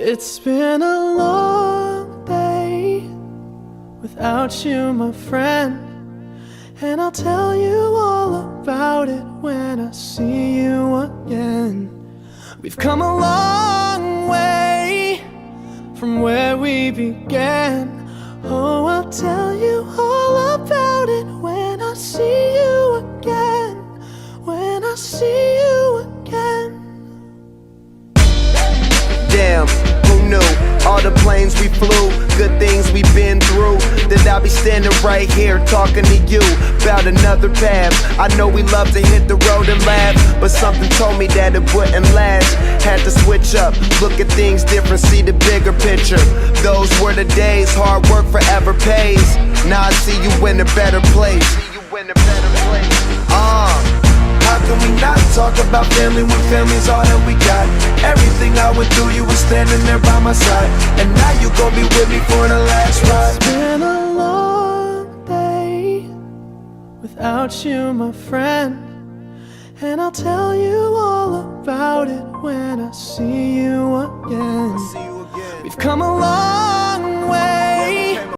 It's been a long day without you, my friend, and I'll tell you all about it when I see you again. We've come a long way from where we began. Oh, I'll tell you all about it when I see you again. When I see you again. Damn, who knew? All the planes we flew, good things we've been through, that I'll be standing right here talking to you about another path. I know we love to hit the road and laugh, but something told me that it wouldn't last. Had to switch up, look at things different, see the bigger picture. Those were the days, hard work forever pays. Now I see you in a better place. How can we not talk about family when family's all that we got? Everything I went through, you were standing there by my side, and now you gon' be with me for the last ride. It's been a long day without you, my friend, and I'll tell you all about it when I see you again. See you again. We've come a long